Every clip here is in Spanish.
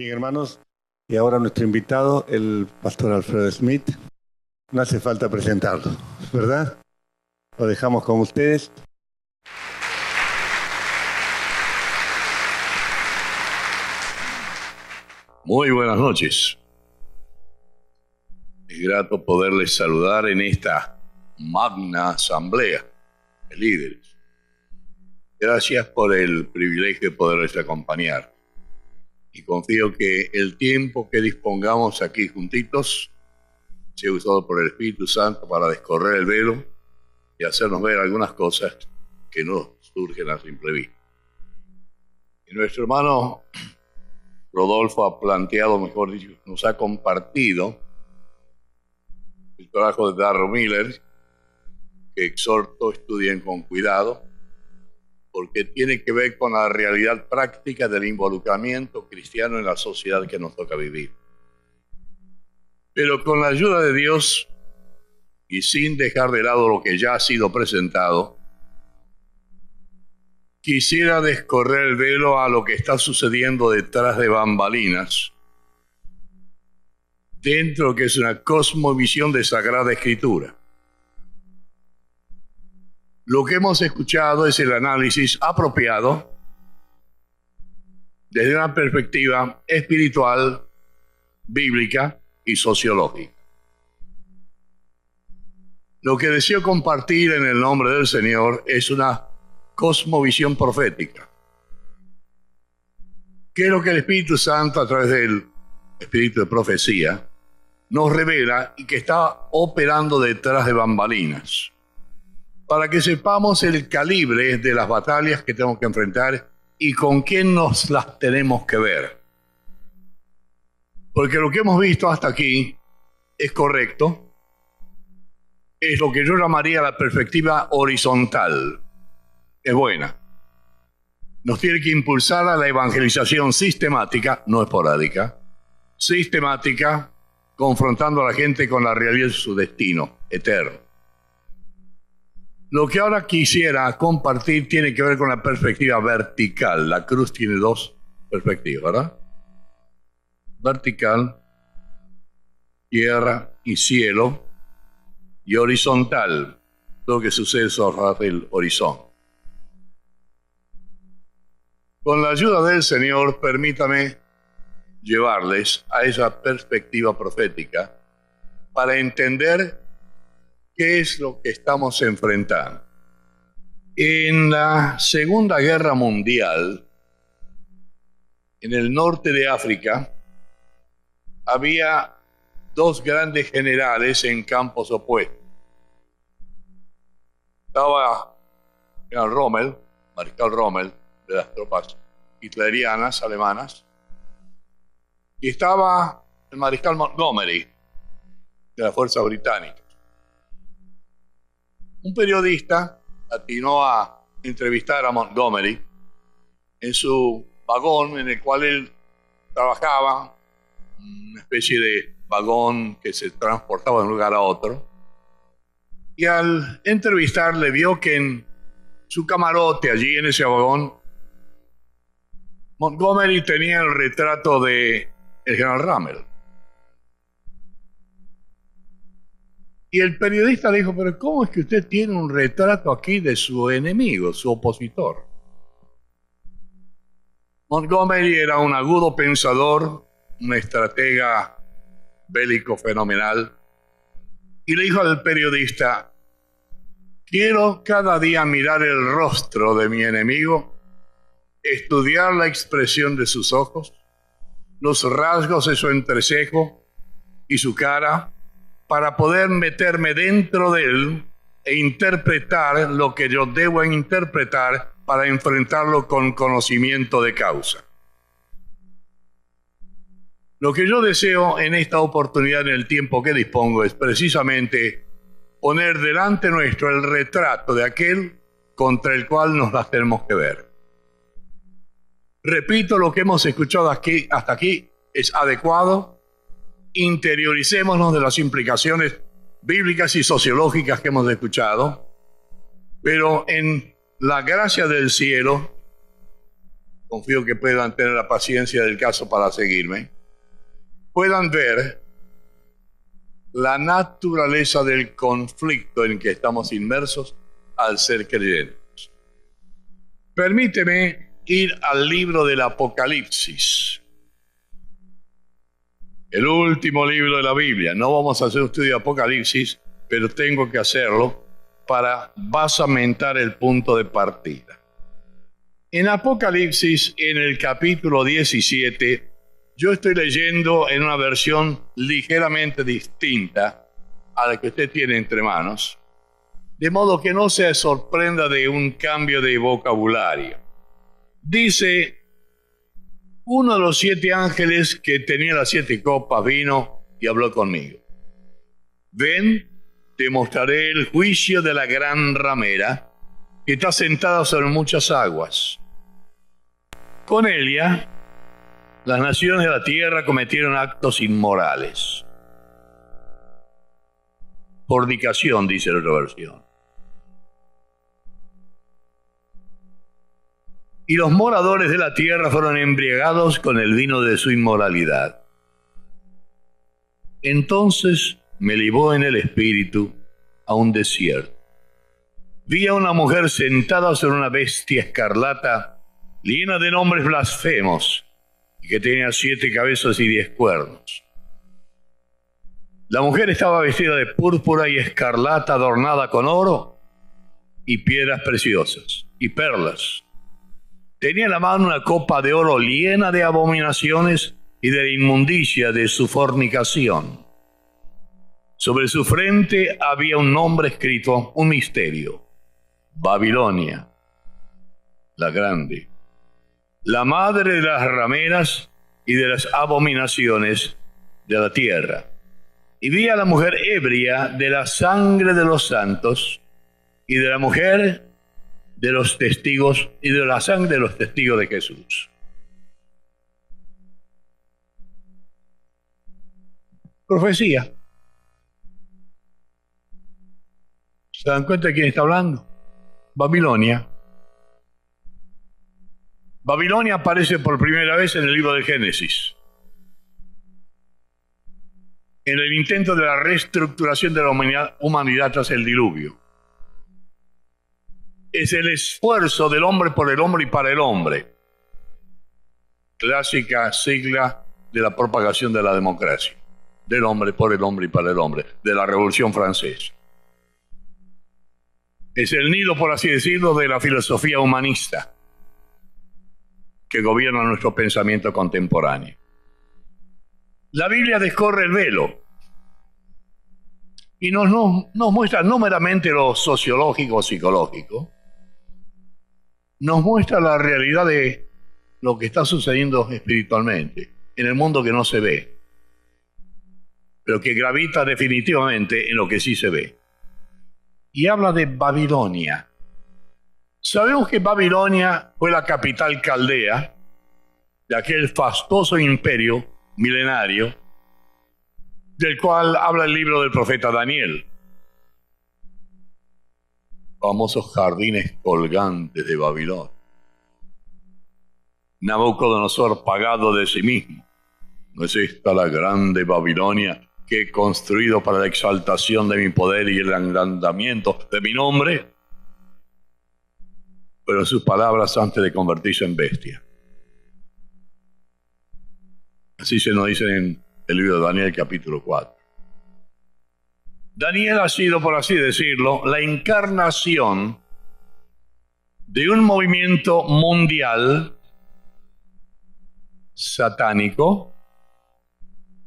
Bien, hermanos, y ahora nuestro invitado, el pastor Alfredo Smith. No hace falta presentarlo, ¿verdad? Lo dejamos con ustedes. Muy buenas noches. Es grato poderles saludar en esta magna asamblea de líderes. Gracias por el privilegio de poderles acompañar. Y confío que el tiempo que dispongamos aquí juntitos sea usado por el Espíritu Santo para descorrer el velo y hacernos ver algunas cosas que no surgen a simple vista. Y nuestro hermano Rodolfo ha planteado, mejor dicho, nos ha compartido el trabajo de Darrell Miller, que exhorto estudien con cuidado, porque tiene que ver con la realidad práctica del involucramiento cristiano en la sociedad que nos toca vivir. Pero con la ayuda de Dios y sin dejar de lado lo que ya ha sido presentado, quisiera descorrer el velo a lo que está sucediendo detrás de bambalinas, dentro de lo que es una cosmovisión de Sagrada Escritura. Lo que hemos escuchado es el análisis apropiado desde una perspectiva espiritual, bíblica y sociológica. Lo que deseo compartir en el nombre del Señor es una cosmovisión profética. ¿Qué es lo que el Espíritu Santo, a través del Espíritu de profecía, nos revela y que está operando detrás de bambalinas? Para que sepamos el calibre de las batallas que tenemos que enfrentar y con quién nos las tenemos que ver. Porque lo que hemos visto hasta aquí es correcto, es lo que yo llamaría la perspectiva horizontal. Es buena. Nos tiene que impulsar a la evangelización sistemática, no esporádica, sistemática, confrontando a la gente con la realidad de su destino eterno. Lo que ahora quisiera compartir tiene que ver con la perspectiva vertical. La cruz tiene dos perspectivas, ¿verdad? Vertical, tierra y cielo, y horizontal, lo que sucede sobre el horizonte. Con la ayuda del Señor, permítame llevarles a esa perspectiva profética para entender qué es lo que estamos enfrentando. En la Segunda Guerra Mundial, en el norte de África, había dos grandes generales en campos opuestos. Estaba el Rommel, Mariscal Rommel, de las tropas hitlerianas, alemanas, y estaba el Mariscal Montgomery, de las fuerzas británicas. Un periodista atinó a entrevistar a Montgomery en su vagón en el cual él trabajaba, una especie de vagón que se transportaba de un lugar a otro, y al entrevistarle vio que en su camarote allí en ese vagón Montgomery tenía el retrato de el general Rommel. Y el periodista le dijo, pero ¿cómo es que usted tiene un retrato aquí de su enemigo, su opositor? Montgomery era un agudo pensador, un estratega bélico fenomenal, y le dijo al periodista, quiero cada día mirar el rostro de mi enemigo, estudiar la expresión de sus ojos, los rasgos de su entrecejo y su cara, para poder meterme dentro de él e interpretar lo que yo debo interpretar para enfrentarlo con conocimiento de causa. Lo que yo deseo en esta oportunidad, en el tiempo que dispongo, es precisamente poner delante nuestro el retrato de aquel contra el cual nos las tenemos que ver. Repito, lo que hemos escuchado aquí, hasta aquí es adecuado. Interioricémonos de las implicaciones bíblicas y sociológicas que hemos escuchado, pero en la gracia del cielo confío que puedan tener la paciencia del caso para seguirme, puedan ver la naturaleza del conflicto en que estamos inmersos al ser creyentes. Permíteme ir al libro del Apocalipsis, el último libro de la Biblia. No vamos a hacer un estudio de Apocalipsis, pero tengo que hacerlo para basamentar el punto de partida. En Apocalipsis, en el capítulo 17, yo estoy leyendo en una versión ligeramente distinta a la que usted tiene entre manos, de modo que no se sorprenda de un cambio de vocabulario. Dice: uno de los 7 ángeles que tenía las 7 copas vino y habló conmigo. Ven, te mostraré el juicio de la gran ramera que está sentada sobre muchas aguas. Con ella, las naciones de la tierra cometieron actos inmorales. Fornicación, dice la otra versión. Y los moradores de la tierra fueron embriagados con el vino de su inmoralidad. Entonces me llevó en el espíritu a un desierto. Vi a una mujer sentada sobre una bestia escarlata, llena de nombres blasfemos, y que tenía 7 cabezas y 10 cuernos. La mujer estaba vestida de púrpura y escarlata, adornada con oro y piedras preciosas y perlas. Tenía en la mano una copa de oro llena de abominaciones y de la inmundicia de su fornicación. Sobre su frente había un nombre escrito, un misterio: Babilonia, la grande, la madre de las rameras y de las abominaciones de la tierra. Y vi a la mujer ebria de la sangre de los santos y de la mujer de los testigos y de la sangre de los testigos de Jesús. Profecía. ¿Se dan cuenta de quién está hablando? Babilonia. Babilonia aparece por primera vez en el libro de Génesis, en el intento de la reestructuración de la humanidad tras el diluvio. Es el esfuerzo del hombre por el hombre y para el hombre. Clásica sigla de la propagación de la democracia. Del hombre por el hombre y para el hombre. De la Revolución Francesa. Es el nido, por así decirlo, de la filosofía humanista que gobierna nuestro pensamiento contemporáneo. La Biblia descorre el velo y nos muestra no meramente lo sociológico o psicológico, nos muestra la realidad de lo que está sucediendo espiritualmente en el mundo que no se ve, pero que gravita definitivamente en lo que sí se ve. Y habla de Babilonia. Sabemos que Babilonia fue la capital caldea de aquel fastuoso imperio milenario del cual habla el libro del profeta Daniel. Famosos jardines colgantes de Babilonia. Nabucodonosor pagado de sí mismo. ¿No es esta la grande Babilonia que he construido para la exaltación de mi poder y el agrandamiento de mi nombre? Pero sus palabras antes de convertirse en bestia. Así se nos dice en el libro de Daniel capítulo 4. Daniel ha sido, por así decirlo, la encarnación de un movimiento mundial satánico,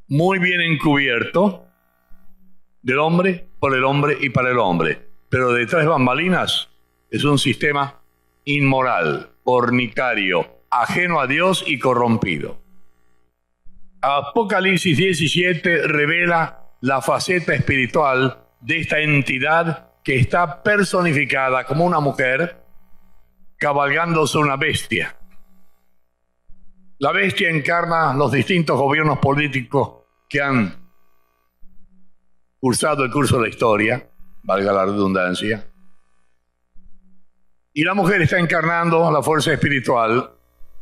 muy bien encubierto, del hombre, por el hombre y para el hombre. Pero detrás de bambalinas es un sistema inmoral, fornicario, ajeno a Dios y corrompido. Apocalipsis 17 revela la faceta espiritual de esta entidad que está personificada como una mujer cabalgando sobre una bestia. La bestia encarna los distintos gobiernos políticos que han cursado el curso de la historia, valga la redundancia. Y la mujer está encarnando la fuerza espiritual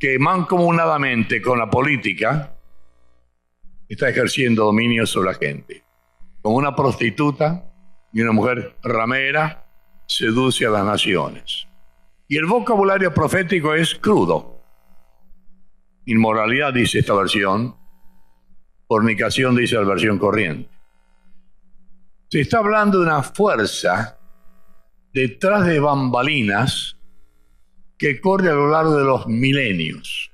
que mancomunadamente con la política está ejerciendo dominio sobre la gente. Como una prostituta y una mujer ramera seduce a las naciones. Y el vocabulario profético es crudo. Inmoralidad, dice esta versión. Fornicación, dice la versión corriente. Se está hablando de una fuerza detrás de bambalinas que corre a lo largo de los milenios.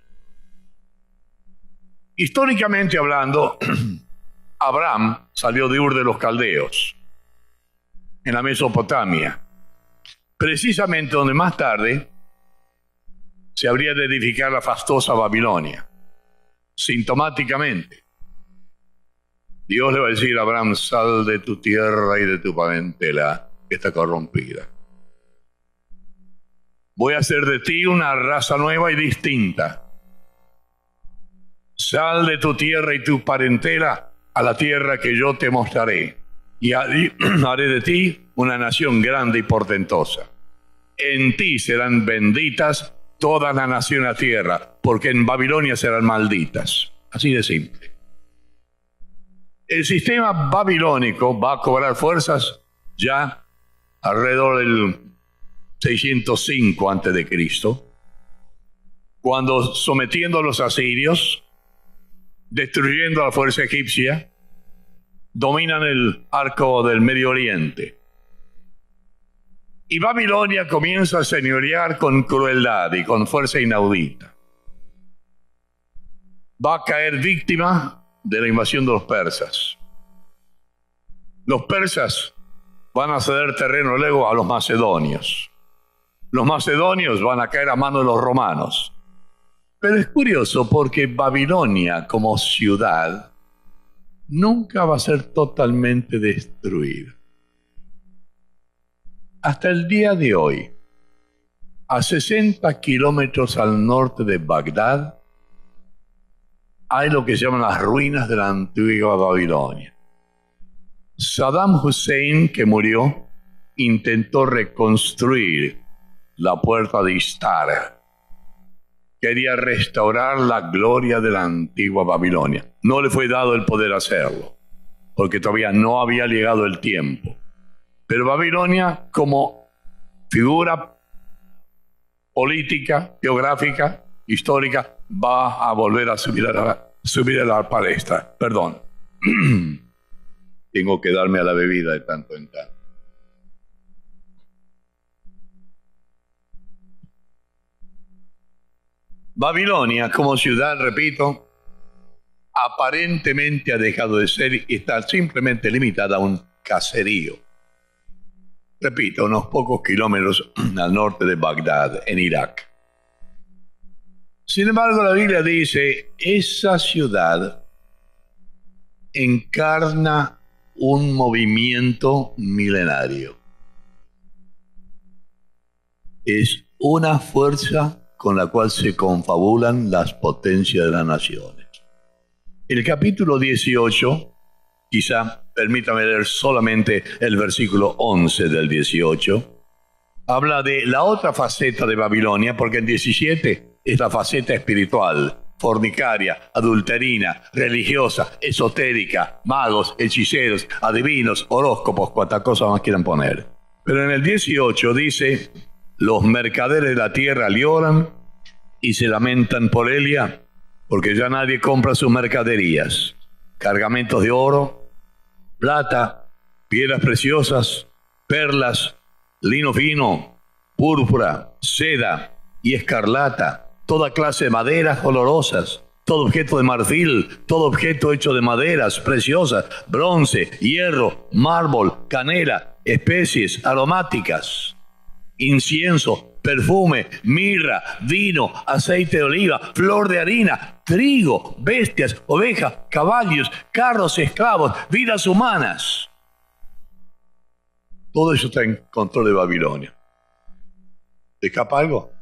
Históricamente hablando, Abraham salió de Ur de los Caldeos, en la Mesopotamia, precisamente donde más tarde se habría de edificar la fastuosa Babilonia. Sintomáticamente, Dios le va a decir a Abraham: sal de tu tierra y de tu parentela, que está corrompida. Voy a hacer de ti una raza nueva y distinta. Sal de tu tierra y tu parentela a la tierra que yo te mostraré, y haré de ti una nación grande y portentosa. En ti serán benditas todas las naciones de la tierra, porque en Babilonia serán malditas. Así de simple. El sistema babilónico va a cobrar fuerzas ya alrededor del 605 a.C., cuando, sometiendo a los asirios, destruyendo a la fuerza egipcia, dominan el arco del Medio Oriente. Y Babilonia comienza a señorear con crueldad y con fuerza inaudita. Va a caer víctima de la invasión de los persas. Los persas van a ceder terreno luego a los macedonios. Los macedonios van a caer a manos de los romanos. Pero es curioso porque Babilonia como ciudad nunca va a ser totalmente destruida. Hasta el día de hoy, a 60 kilómetros al norte de Bagdad, hay lo que se llaman las ruinas de la antigua Babilonia. Saddam Hussein, que murió, intentó reconstruir la puerta de Istar. Quería restaurar la gloria de la antigua Babilonia. No le fue dado el poder hacerlo, porque todavía no había llegado el tiempo. Pero Babilonia, como figura política, geográfica, histórica, va a volver a subir a la palestra. Perdón. Tengo que darme a la bebida de tanto en tanto. Babilonia, como ciudad, repito, aparentemente ha dejado de ser y está simplemente limitada a un caserío. Repito, unos pocos kilómetros al norte de Bagdad, en Irak. Sin embargo, la Biblia dice, esa ciudad encarna un movimiento milenario. Es una fuerza con la cual se confabulan las potencias de las naciones. El capítulo 18, quizá permítame leer solamente el versículo 11 del 18, habla de la otra faceta de Babilonia, porque el 17 es la faceta espiritual, fornicaria, adulterina, religiosa, esotérica, magos, hechiceros, adivinos, horóscopos, cuantas cosas más quieran poner. Pero en el 18 dice: los mercaderes de la tierra lloran y se lamentan por Elia, porque ya nadie compra sus mercaderías. Cargamentos de oro, plata, piedras preciosas, perlas, lino fino, púrpura, seda y escarlata, toda clase de maderas olorosas, todo objeto de marfil, todo objeto hecho de maderas preciosas, bronce, hierro, mármol, canela, especies aromáticas, incienso, perfume, mirra, vino, aceite de oliva, flor de harina, trigo, bestias, ovejas, caballos, carros, esclavos, vidas humanas. Todo eso está en control de Babilonia. ¿Te escapa algo?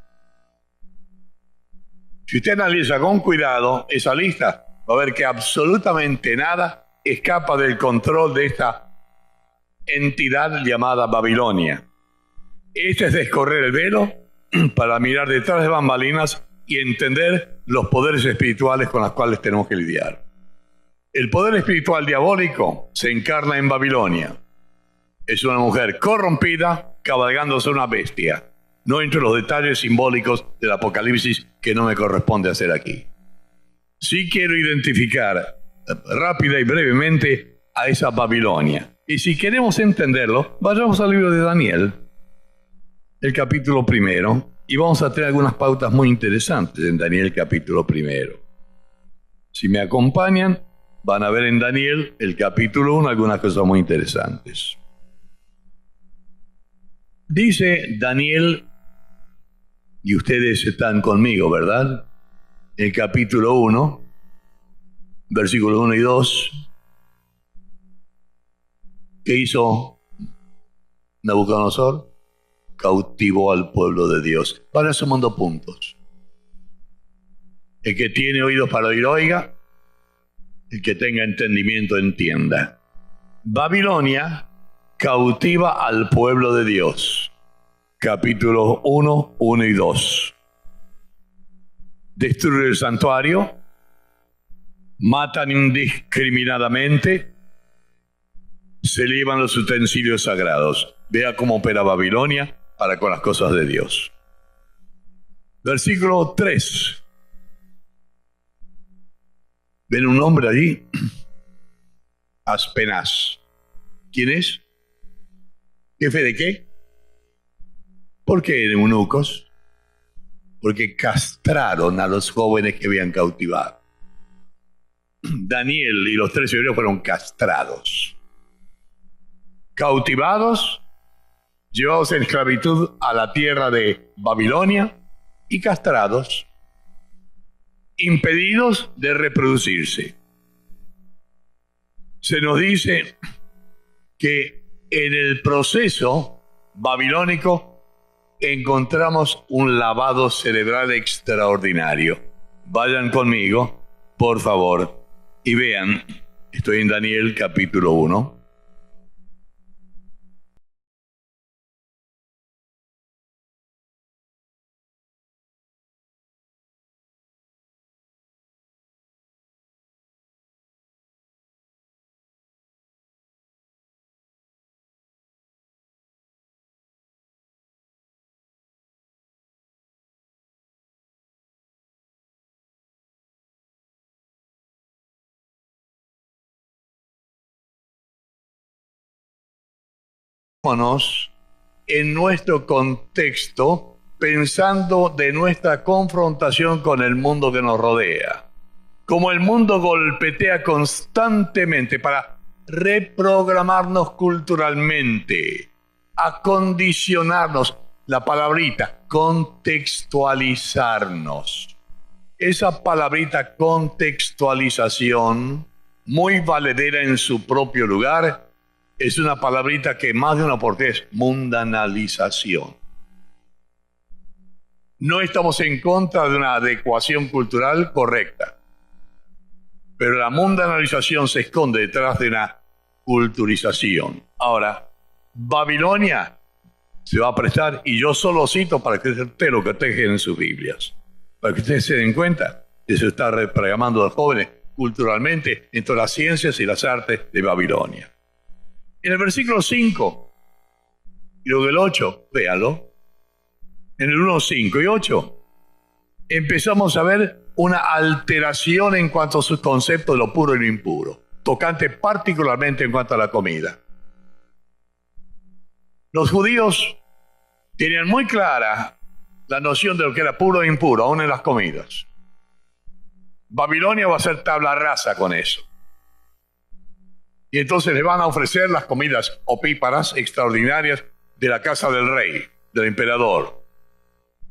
Si usted analiza con cuidado esa lista, va a ver que absolutamente nada escapa del control de esta entidad llamada Babilonia. Este es descorrer el velo para mirar detrás de bambalinas y entender los poderes espirituales con los cuales tenemos que lidiar. El poder espiritual diabólico se encarna en Babilonia. Es una mujer corrompida cabalgando sobre una bestia. No entro en los detalles simbólicos del Apocalipsis que no me corresponde hacer aquí. Sí quiero identificar rápida y brevemente a esa Babilonia. Y si queremos entenderlo, vayamos al libro de Daniel, el capítulo 1, y vamos a tener algunas pautas muy interesantes en Daniel capítulo 1. Si me acompañan, van a ver en Daniel el capítulo 1 algunas cosas muy interesantes. Dice Daniel, y ustedes están conmigo, ¿verdad? El capítulo 1, versículos 1 y 2. ¿Qué hizo Nabucodonosor? Cautivó al pueblo de Dios. Para eso mando puntos. El que tiene oídos para oír, oiga. El que tenga entendimiento, entienda. Babilonia cautiva al pueblo de Dios. Capítulos 1, 1 y 2. Destruye el santuario. Matan indiscriminadamente. Se llevan los utensilios sagrados. Vea cómo opera Babilonia para con las cosas de Dios. Versículo 3. ¿Ven un nombre allí? Aspenaz. ¿Quién es? ¿Jefe de qué? ¿Por qué eunucos? Porque castraron a los jóvenes que habían cautivado. Daniel y los 3 hebreos fueron castrados. Cautivados, llevados en esclavitud a la tierra de Babilonia y castrados, impedidos de reproducirse. Se nos dice que en el proceso babilónico encontramos un lavado cerebral extraordinario. Vayan conmigo, por favor, y vean, estoy en Daniel capítulo 1. En nuestro contexto, pensando de nuestra confrontación con el mundo que nos rodea. Como el mundo golpetea constantemente para reprogramarnos culturalmente, acondicionarnos, la palabrita, contextualizarnos. Esa palabrita contextualización, muy valedera en su propio lugar, es una palabrita que más de una oportunidad es mundanalización. No estamos en contra de una adecuación cultural correcta, pero la mundanalización se esconde detrás de una culturización. Ahora, Babilonia se va a prestar, y yo solo cito para que ustedes lo cotejen en sus Biblias, para que ustedes se den cuenta de se está reprogramando a los jóvenes culturalmente en todas las ciencias y las artes de Babilonia. En el versículo 5 y luego el 8, véalo, en el 1, 5 y 8, empezamos a ver una alteración en cuanto a sus conceptos de lo puro y lo impuro, tocante particularmente en cuanto a la comida. Los judíos tenían muy clara la noción de lo que era puro e impuro, aún en las comidas. Babilonia va a ser tabla rasa con eso. Y entonces le van a ofrecer las comidas opíparas extraordinarias de la casa del rey, del emperador.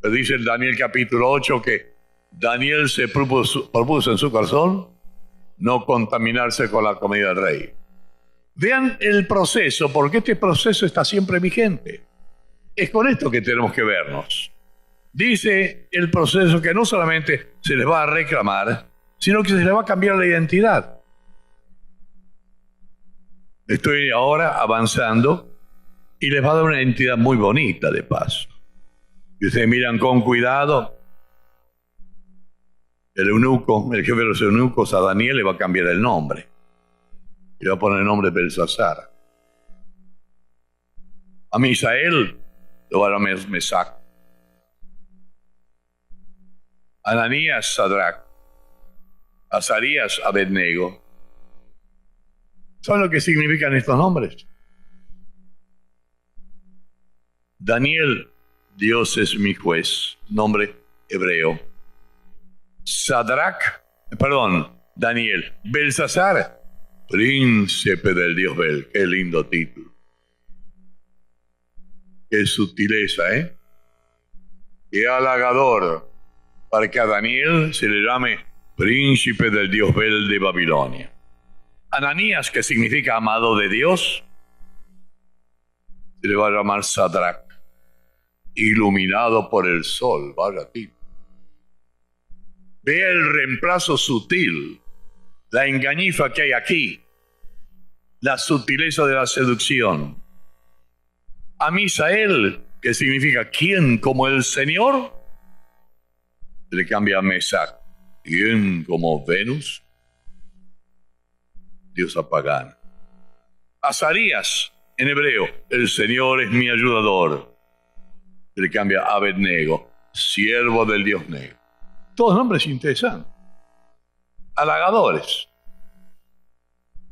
Le dice el Daniel capítulo 8 que Daniel se propuso en su corazón no contaminarse con la comida del rey. Vean el proceso, porque este proceso está siempre vigente. Es con esto que tenemos que vernos. Dice el proceso que no solamente se les va a reclamar, sino que se les va a cambiar la identidad. Estoy ahora avanzando y les va a dar una identidad muy bonita de paso. Y ustedes miran con cuidado el eunuco, el jefe de los eunucos, a Daniel le va a cambiar el nombre. Le va a poner el nombre de Belsasar. A Misael lo va a llamar Mesac. A Ananías, Sadrach. A Azarías, Abednego. ¿Saben lo que significan estos nombres? Daniel, Dios es mi juez, nombre hebreo. Daniel. Belsasar, príncipe del Dios Bel. Qué lindo título. Qué sutileza, ¿eh? Qué halagador para que a Daniel se le llame príncipe del Dios Bel de Babilonia. Ananías, que significa amado de Dios, se le va a llamar Sadrach, iluminado por el sol. Vaya título. Ve el reemplazo sutil, la engañifa que hay aquí, la sutileza de la seducción. A Misael, que significa ¿quién como el Señor? Le cambia a Mesac, ¿quién como Venus? Diosa pagana. Azarías, en hebreo, el Señor es mi ayudador. Le cambia a Abednego, siervo del Dios negro. Todos nombres interesantes, halagadores,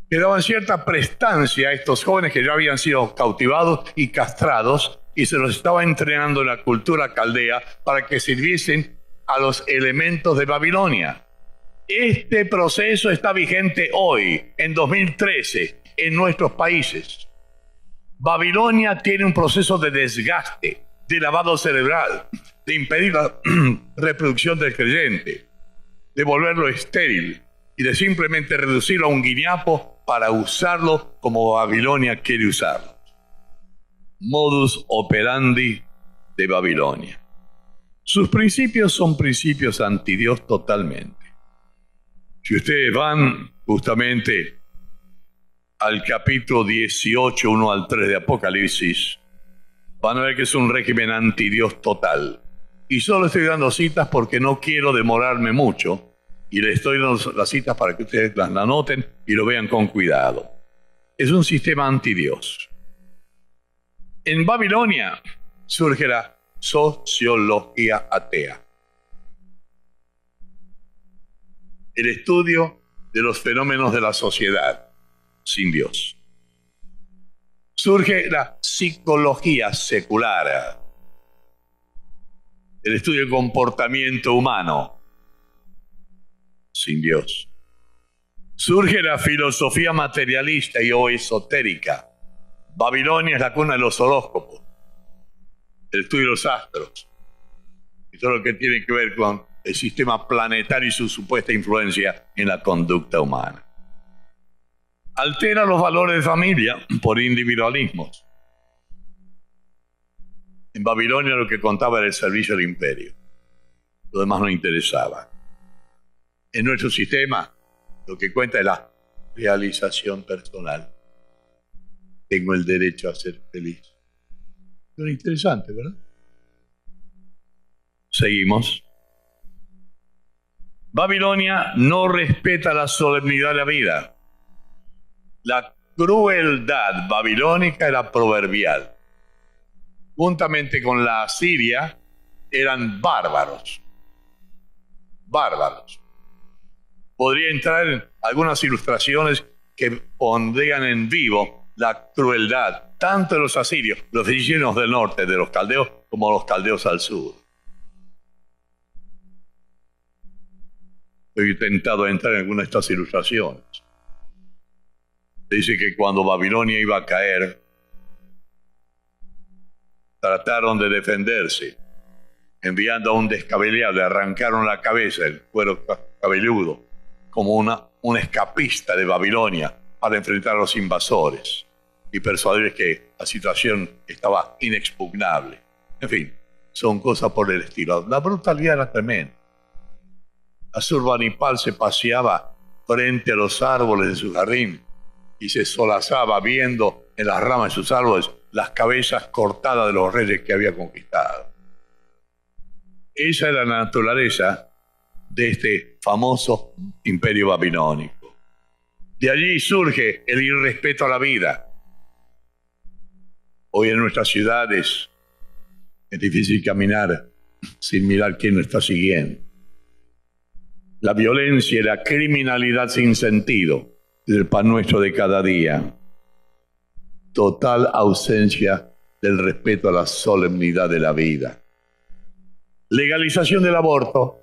que daban cierta prestancia a estos jóvenes que ya habían sido cautivados y castrados y se los estaba entrenando en la cultura caldea para que sirviesen a los elementos de Babilonia. Este proceso está vigente hoy, en 2013, en nuestros países. Babilonia tiene un proceso de desgaste, de lavado cerebral, de impedir la reproducción del creyente, de volverlo estéril y de simplemente reducirlo a un guiñapo para usarlo como Babilonia quiere usarlo. Modus operandi de Babilonia. Sus principios son principios antidios totalmente. Si ustedes van justamente al capítulo 18, 1 al 3 de Apocalipsis, van a ver que es un régimen antidios total. Y solo estoy dando citas porque no quiero demorarme mucho. Y les estoy dando las citas para que ustedes las anoten y lo vean con cuidado. Es un sistema antidios. En Babilonia surge la sociología atea. El estudio de los fenómenos de la sociedad sin Dios. Surge la psicología secular, el estudio del comportamiento humano sin Dios. Surge la filosofía materialista y o esotérica. Babilonia es la cuna de los horóscopos, el estudio de los astros y todo lo que tiene que ver con el sistema planetario y su supuesta influencia en la conducta humana. Altera los valores de familia por individualismos. En Babilonia lo que contaba era el servicio al imperio. Lo demás no interesaba. En nuestro sistema lo que cuenta es la realización personal. Tengo el derecho a ser feliz. Pero interesante, ¿verdad? Seguimos. Babilonia no respeta la solemnidad de la vida. La crueldad babilónica era proverbial. Juntamente con la Asiria, eran bárbaros. Bárbaros. Podría entrar en algunas ilustraciones que pondrían en vivo la crueldad, tanto de los asirios, los fenicios del norte, de los caldeos, como los caldeos al sur. He intentado entrar en alguna de estas ilustraciones. Dice que cuando Babilonia iba a caer, trataron de defenderse, enviando a un descabellado, le arrancaron la cabeza, el cuero cabelludo, como un escapista de Babilonia para enfrentar a los invasores y persuadirles que la situación estaba inexpugnable. En fin, son cosas por el estilo. La brutalidad era tremenda. Asurbanipal se paseaba frente a los árboles de su jardín y se solazaba viendo en las ramas de sus árboles las cabezas cortadas de los reyes que había conquistado. Esa era la naturaleza de este famoso imperio babilónico. De allí surge el irrespeto a la vida. Hoy en nuestras ciudades es difícil caminar sin mirar quién nos está siguiendo. La violencia y la criminalidad sin sentido es el pan nuestro de cada día. Total ausencia del respeto a la solemnidad de la vida. Legalización del aborto.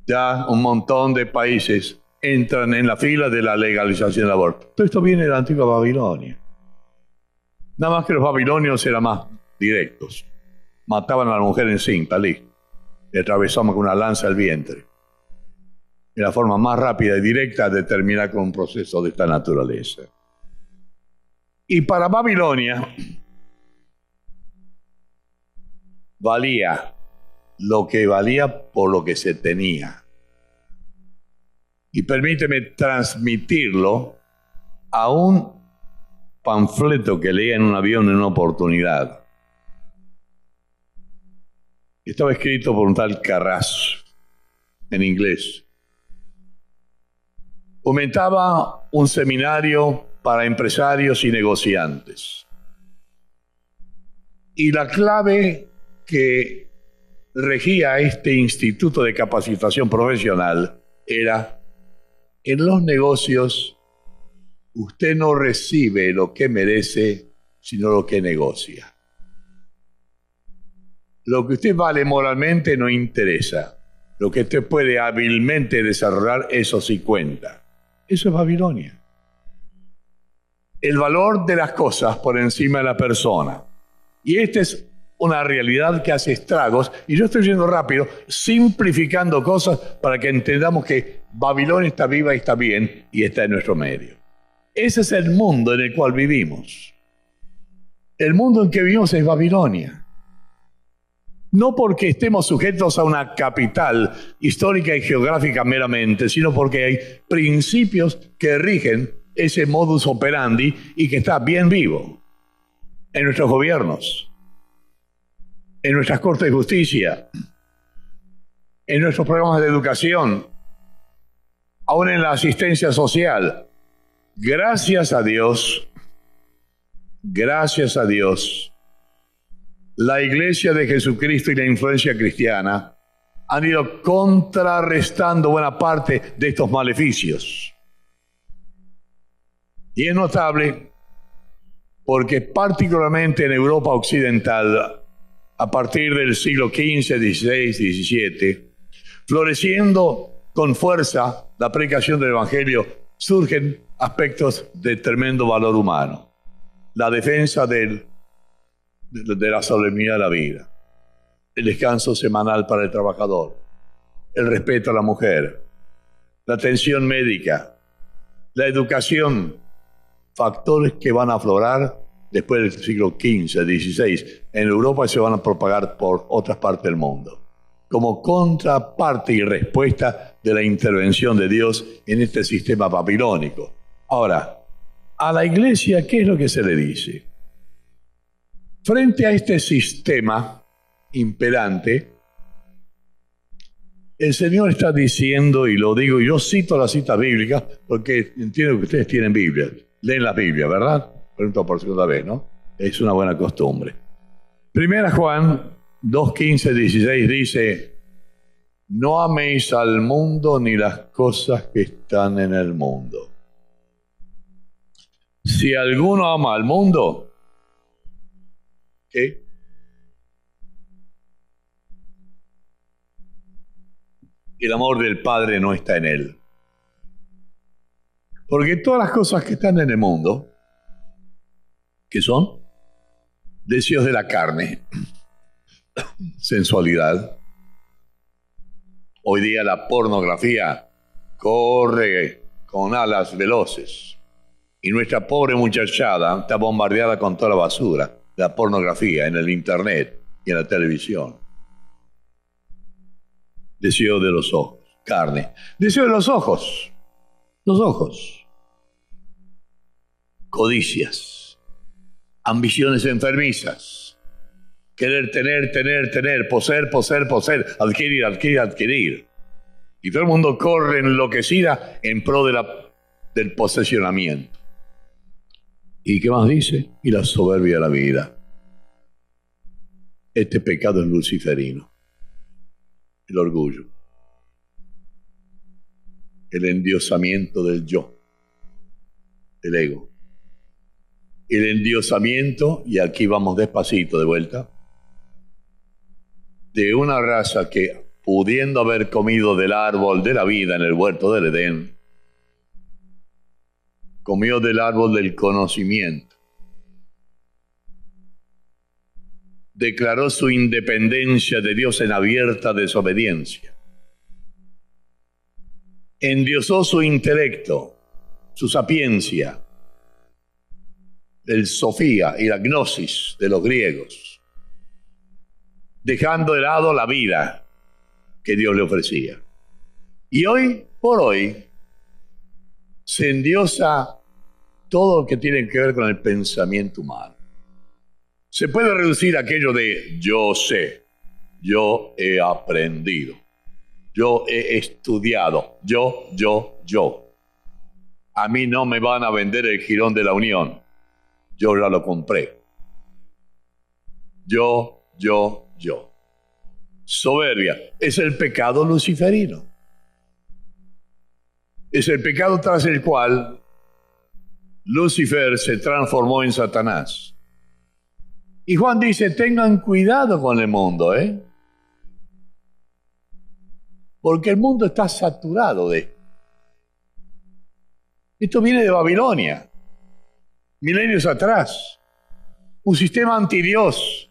Ya un montón de países entran en la fila de la legalización del aborto. Todo esto viene de la antigua Babilonia. Nada más que los babilonios eran más directos. Mataban a la mujer encinta, listo. Le atravesaban con una lanza el vientre. Es la forma más rápida y directa de terminar con un proceso de esta naturaleza. Y para Babilonia valía lo que valía por lo que se tenía. Y permíteme transmitirlo a un panfleto que leía en un avión en una oportunidad. Estaba escrito por un tal Carras, en inglés. Comentaba un seminario para empresarios y negociantes. Y la clave que regía este instituto de capacitación profesional era: en los negocios usted no recibe lo que merece, sino lo que negocia. Lo que usted vale moralmente no interesa. Lo que usted puede hábilmente desarrollar, eso sí cuenta. Eso es Babilonia. El valor de las cosas por encima de la persona. Y esta es una realidad que hace estragos, y yo estoy yendo rápido, simplificando cosas para que entendamos que Babilonia está viva y está bien, y está en nuestro medio. Ese es el mundo en el cual vivimos. El mundo en que vivimos es Babilonia. No porque estemos sujetos a una capital histórica y geográfica meramente, sino porque hay principios que rigen ese modus operandi y que está bien vivo en nuestros gobiernos, en nuestras cortes de justicia, en nuestros programas de educación, aún en la asistencia social. Gracias a Dios, la Iglesia de Jesucristo y la influencia cristiana han ido contrarrestando buena parte de estos maleficios. Y es notable porque particularmente en Europa occidental, a partir del siglo XV, XVI, XVII, floreciendo con fuerza la predicación del Evangelio, surgen aspectos de tremendo valor humano. La defensa de la solemnidad de la vida, el descanso semanal para el trabajador, el respeto a la mujer, la atención médica, la educación, factores que van a aflorar después del siglo XV, XVI en Europa y se van a propagar por otras partes del mundo, como contraparte y respuesta de la intervención de Dios en este sistema babilónico. Ahora, a la iglesia, ¿qué es lo que se le dice? Frente a este sistema imperante, el Señor está diciendo, y lo digo, yo cito la cita bíblica, porque entiendo que ustedes tienen Biblia, leen la Biblia, ¿verdad? Pregunto por segunda vez, ¿no? Es una buena costumbre. Primera Juan 2, 15, 16 dice: no améis al mundo ni las cosas que están en el mundo. Si alguno ama al mundo, ¿qué? El amor del Padre no está en él. Porque todas las cosas que están en el mundo, ¿qué son? Deseos de la carne, sensualidad. Hoy día la pornografía corre con alas veloces. Y nuestra pobre muchachada está bombardeada con toda la basura, la pornografía en el internet y en la televisión. Deseo de los ojos, carne. Deseo de los ojos. Codicias, ambiciones enfermizas, Querer tener, poseer, adquirir. Y todo el mundo corre enloquecida en pro del posesionamiento. ¿Y qué más dice? Y la soberbia de la vida. Este pecado es luciferino. El orgullo. El endiosamiento del yo. El ego. El endiosamiento, y aquí vamos despacito de vuelta, de una raza que, pudiendo haber comido del árbol de la vida en el huerto del Edén, comió del árbol del conocimiento. Declaró su independencia de Dios en abierta desobediencia. Endiosó su intelecto, su sapiencia, el sofía y la gnosis de los griegos, dejando de lado la vida que Dios le ofrecía. Y hoy por hoy se endiosa todo lo que tiene que ver con el pensamiento humano. Se puede reducir aquello de yo sé, yo he aprendido, yo he estudiado, yo. A mí no me van a vender el jirón de la Unión, yo ya lo compré. Yo. Soberbia es el pecado luciferino. Es el pecado tras el cual Lucifer se transformó en Satanás. Y Juan dice, tengan cuidado con el mundo, porque el mundo está saturado de... Esto viene de Babilonia, milenios atrás. Un sistema antidios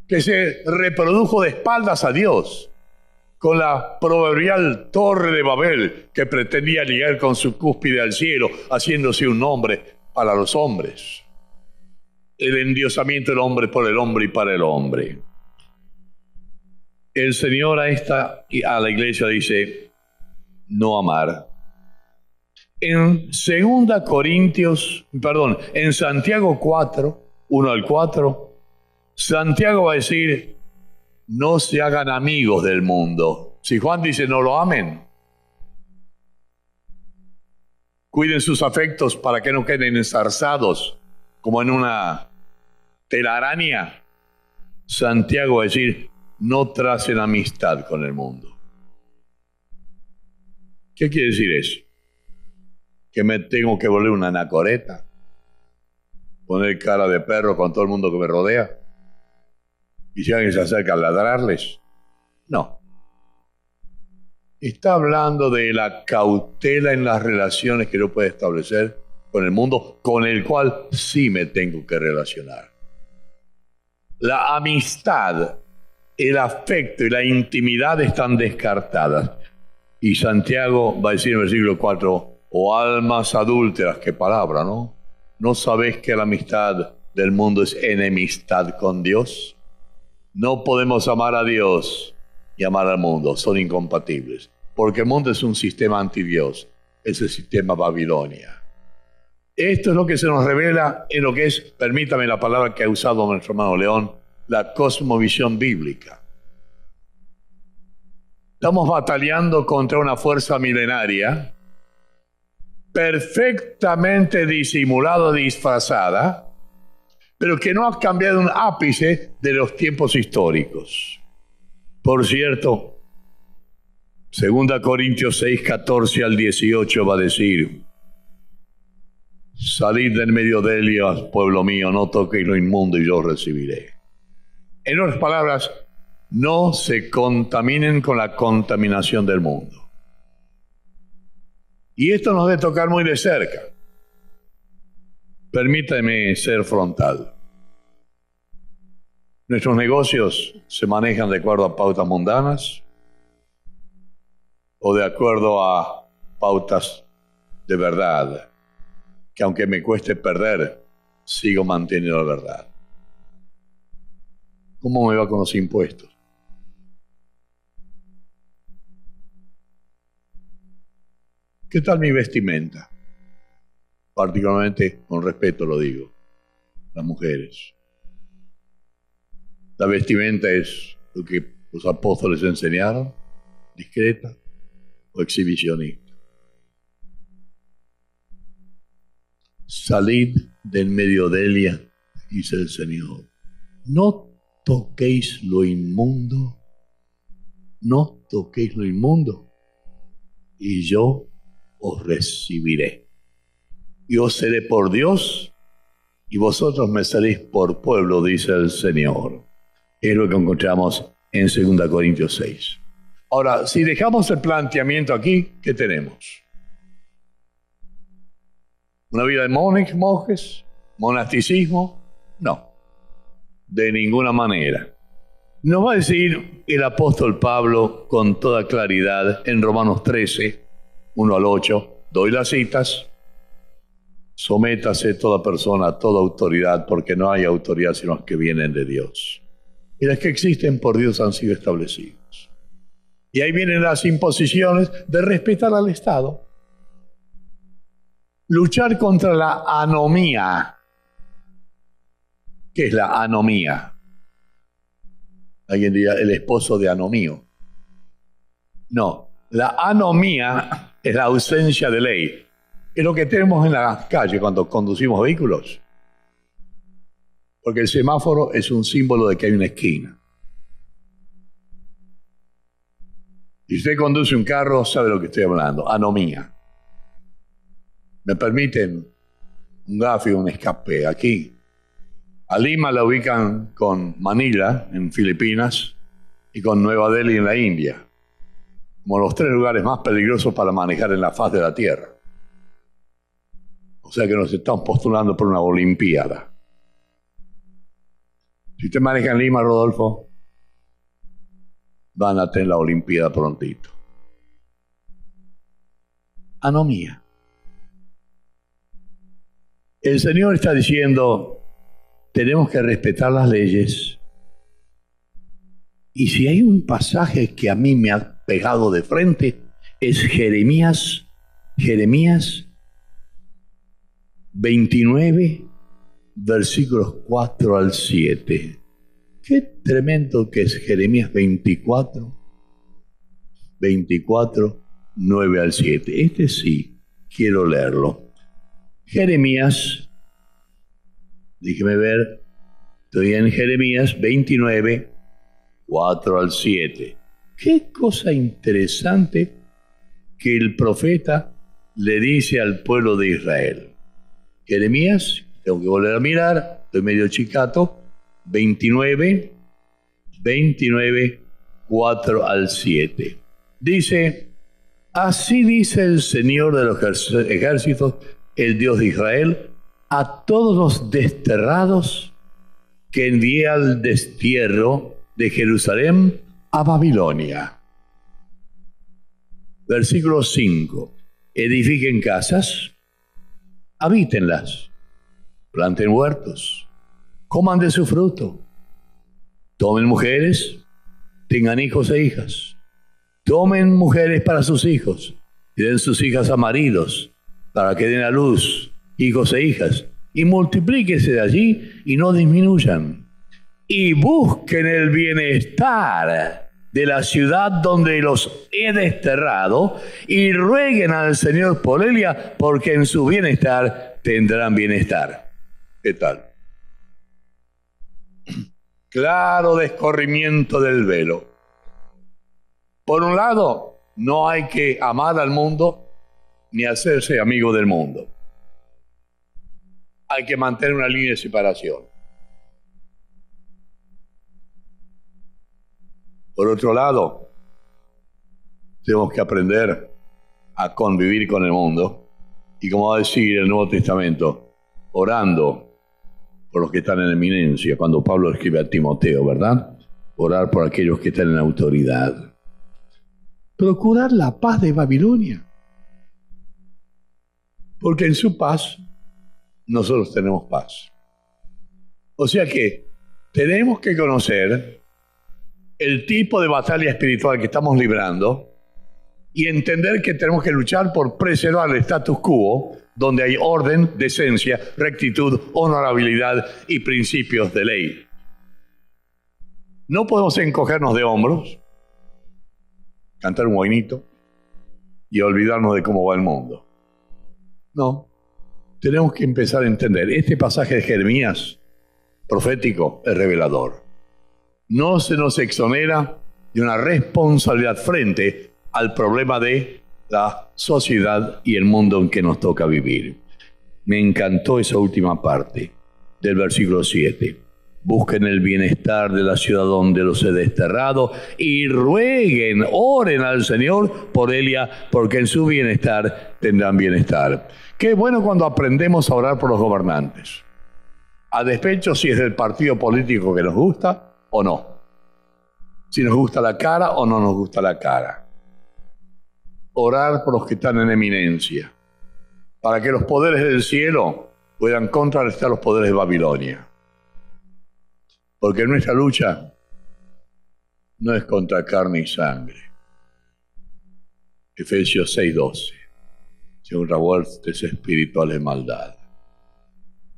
que se reprodujo de espaldas a Dios, con la proverbial torre de Babel que pretendía llegar con su cúspide al cielo, haciéndose un nombre para los hombres. El endiosamiento del hombre por el hombre y para el hombre. El Señor a la iglesia dice, no amar. En Santiago 4, 1 al 4, Santiago va a decir, no se hagan amigos del mundo. Si Juan dice no lo amen, cuiden sus afectos para que no queden enzarzados como en una telaraña. Santiago va a decir, no tracen amistad con el mundo. ¿Qué quiere decir eso? ¿Que me tengo que volver una anacoreta? ¿Poner cara de perro con todo el mundo que me rodea? ¿Y si alguien se acerca a ladrarles? No. Está hablando de la cautela en las relaciones que yo puedo establecer con el mundo, con el cual sí me tengo que relacionar. La amistad, el afecto y la intimidad están descartadas. Y Santiago va a decir en el versículo 4, o almas adúlteras, qué palabra, ¿no? ¿No sabéis que la amistad del mundo es enemistad con Dios? No podemos amar a Dios y amar al mundo, son incompatibles. Porque el mundo es un sistema antidios, es el sistema Babilonia. Esto es lo que se nos revela en lo que es, permítame la palabra que ha usado nuestro hermano León, la cosmovisión bíblica. Estamos batallando contra una fuerza milenaria, perfectamente disimulada, disfrazada, pero que no ha cambiado un ápice de los tiempos históricos. Por cierto, 2 Corintios 6, 14 al 18 va a decir, salid del medio de ellos, pueblo mío, no toquéis lo inmundo y yo os recibiré. En otras palabras, no se contaminen con la contaminación del mundo. Y esto nos debe tocar muy de cerca. Permítame ser frontal. Nuestros negocios se manejan de acuerdo a pautas mundanas o de acuerdo a pautas de verdad, que aunque me cueste perder, sigo manteniendo la verdad. ¿Cómo me va con los impuestos? ¿Qué tal mi vestimenta? Particularmente, con respeto lo digo, las mujeres. La vestimenta es lo que los apóstoles enseñaron, discreta o exhibicionista. Salid del medio de ella, dice el Señor. No toquéis lo inmundo, no toquéis lo inmundo, y yo os recibiré. Y os seré por Dios, y vosotros me seréis por pueblo, dice el Señor. Es lo que encontramos en 2 Corintios 6. Ahora, si dejamos el planteamiento aquí, ¿qué tenemos? ¿Una vida de monjes? ¿Monasticismo? No, de ninguna manera. Nos va a decir el apóstol Pablo con toda claridad en Romanos 13, 1 al 8, doy las citas. Sométase toda persona a toda autoridad, porque no hay autoridad sino las que vienen de Dios. Y las que existen por Dios han sido establecidas. Y ahí vienen las imposiciones de respetar al Estado. Luchar contra la anomía. ¿Qué es la anomía? Alguien diría, el esposo de anomío. No, la anomía es la ausencia de ley. Es lo que tenemos en la calle cuando conducimos vehículos. Porque el semáforo es un símbolo de que hay una esquina. Si usted conduce un carro, sabe de lo que estoy hablando. Anomía. ¿Me permiten un gráfico, un escape? Aquí, a Lima la ubican con Manila, en Filipinas, y con Nueva Delhi, en la India, como los 3 lugares más peligrosos para manejar en la faz de la Tierra. O sea que nos estamos postulando por una olimpiada. Si usted maneja en Lima, Rodolfo, van a tener la olimpiada prontito. Anomía. El Señor está diciendo, tenemos que respetar las leyes. Y si hay un pasaje que a mí me ha pegado de frente, es Jeremías 29, versículos 4 al 7. Qué tremendo que es Jeremías 24, 9 al 7. Este sí, quiero leerlo. Jeremías, déjeme ver, estoy en Jeremías 29, 4 al 7. Qué cosa interesante que el profeta le dice al pueblo de Israel. Jeremías, tengo que volver a mirar, estoy medio chicato, 29, 4 al 7. Dice, así dice el Señor de los ejércitos, el Dios de Israel, a todos los desterrados que envié al destierro de Jerusalén a Babilonia. Versículo 5. Edifiquen casas, habítenlas, planten huertos, coman de su fruto, tomen mujeres, tengan hijos e hijas, tomen mujeres para sus hijos y den sus hijas a maridos para que den a luz hijos e hijas y multiplíquese de allí y no disminuyan. Y busquen el bienestar de la ciudad donde los he desterrado y rueguen al Señor por ella, porque en su bienestar tendrán bienestar. ¿Qué tal? Claro descorrimiento del velo. Por un lado, no hay que amar al mundo ni hacerse amigo del mundo. Hay que mantener una línea de separación. Por otro lado, tenemos que aprender a convivir con el mundo y, como va a decir el Nuevo Testamento, orando por los que están en eminencia, cuando Pablo escribe a Timoteo, ¿verdad? Orar por aquellos que están en autoridad. Procurar la paz de Babilonia, porque en su paz nosotros tenemos paz. O sea que tenemos que conocer el tipo de batalla espiritual que estamos librando y entender que tenemos que luchar por preservar el status quo, donde hay orden, decencia, rectitud, honorabilidad y principios de ley. No podemos encogernos de hombros, cantar un boinito y olvidarnos de cómo va el mundo. No, tenemos que empezar a entender. Este pasaje de Jeremías, profético, es revelador. No se nos exonera de una responsabilidad frente al problema de la sociedad y el mundo en que nos toca vivir. Me encantó esa última parte del versículo 7. Busquen el bienestar de la ciudad donde los he desterrado y rueguen, oren al Señor por ella, porque en su bienestar tendrán bienestar. Qué bueno cuando aprendemos a orar por los gobernantes, a despecho si es del partido político que nos gusta o no, si nos gusta la cara o no nos gusta la cara. Orar por los que están en eminencia, para que los poderes del cielo puedan contrarrestar los poderes de Babilonia. Porque nuestra lucha no es contra carne y sangre. Efesios 6:12. Según huestes espirituales de maldad.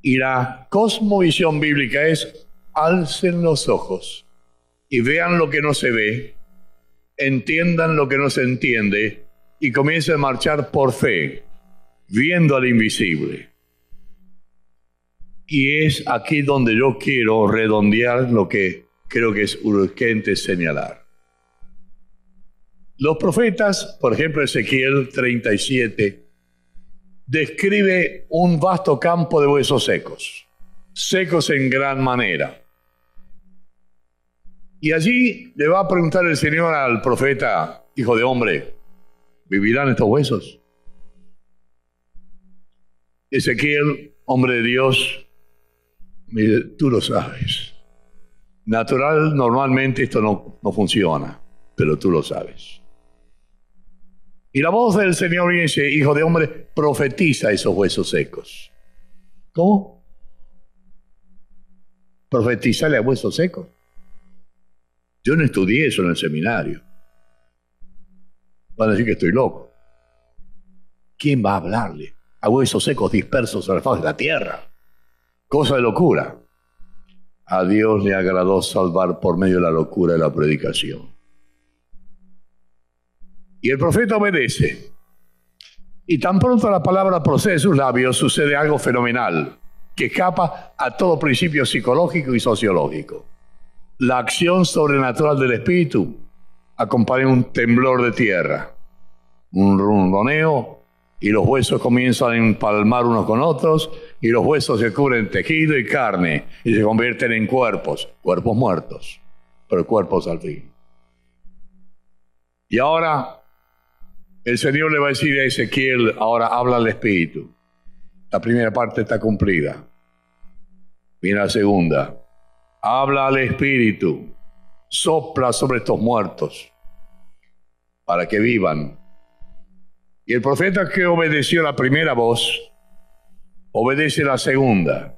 Y la cosmovisión bíblica es: alcen los ojos y vean lo que no se ve, entiendan lo que no se entiende y comiencen a marchar por fe, viendo al invisible. Y es aquí donde yo quiero redondear lo que creo que es urgente señalar. Los profetas, por ejemplo Ezequiel 37, describe un vasto campo de huesos secos, secos en gran manera. Y allí le va a preguntar el Señor al profeta: hijo de hombre, ¿vivirán estos huesos? Ezequiel, hombre de Dios, mire, tú lo sabes. Normalmente esto no funciona, pero tú lo sabes. Y la voz del Señor dice: hijo de hombre, profetiza esos huesos secos. ¿Cómo? ¿Profetizarle a huesos secos? Yo no estudié eso en el seminario. Van a decir que estoy loco. ¿Quién va a hablarle a huesos secos dispersos a la faz de la tierra? Cosa de locura. A Dios le agradó salvar por medio de la locura de la predicación. Y el profeta obedece. Y tan pronto la palabra procede de sus labios, sucede algo fenomenal, que escapa a todo principio psicológico y sociológico. La acción sobrenatural del Espíritu acompaña un temblor de tierra, un ronroneo, y los huesos comienzan a empalmar unos con otros, y los huesos se cubren tejido y carne, y se convierten en cuerpos muertos, pero cuerpos al fin. Y ahora el Señor le va a decir a Ezequiel: ahora habla al Espíritu. La primera parte está cumplida. Viene la segunda. Habla al Espíritu, sopla sobre estos muertos para que vivan. Y el profeta que obedeció la primera voz, obedece la segunda.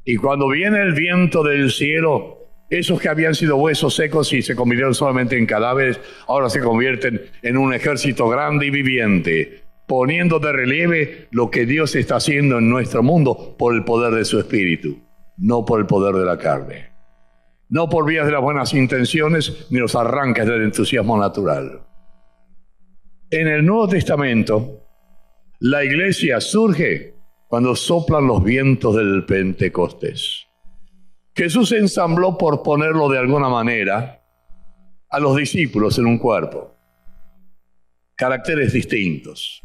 Y cuando viene el viento del cielo, esos que habían sido huesos secos y se convirtieron solamente en cadáveres, ahora se convierten en un ejército grande y viviente, poniendo de relieve lo que Dios está haciendo en nuestro mundo por el poder de su Espíritu. No por el poder de la carne, no por vías de las buenas intenciones ni los arranques del entusiasmo natural. En el Nuevo Testamento, la iglesia surge cuando soplan los vientos del Pentecostés. Jesús ensambló, por ponerlo de alguna manera, a los discípulos en un cuerpo. Caracteres distintos,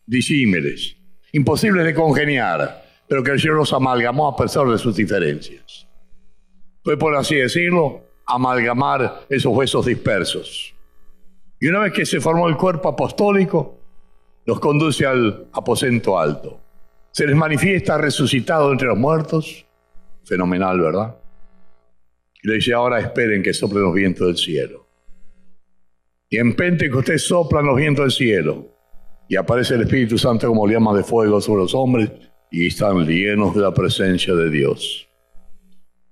disímiles, imposibles de congeniar, pero que el Señor los amalgamó a pesar de sus diferencias. Fue, por así decirlo, amalgamar esos huesos dispersos. Y una vez que se formó el cuerpo apostólico, los conduce al aposento alto. Se les manifiesta resucitado entre los muertos. Fenomenal, ¿verdad? Y le dice: ahora esperen que soplen los vientos del cielo. Y en Pentecostés soplan los vientos del cielo. Y aparece el Espíritu Santo como llama de fuego sobre los hombres. Y están llenos de la presencia de Dios.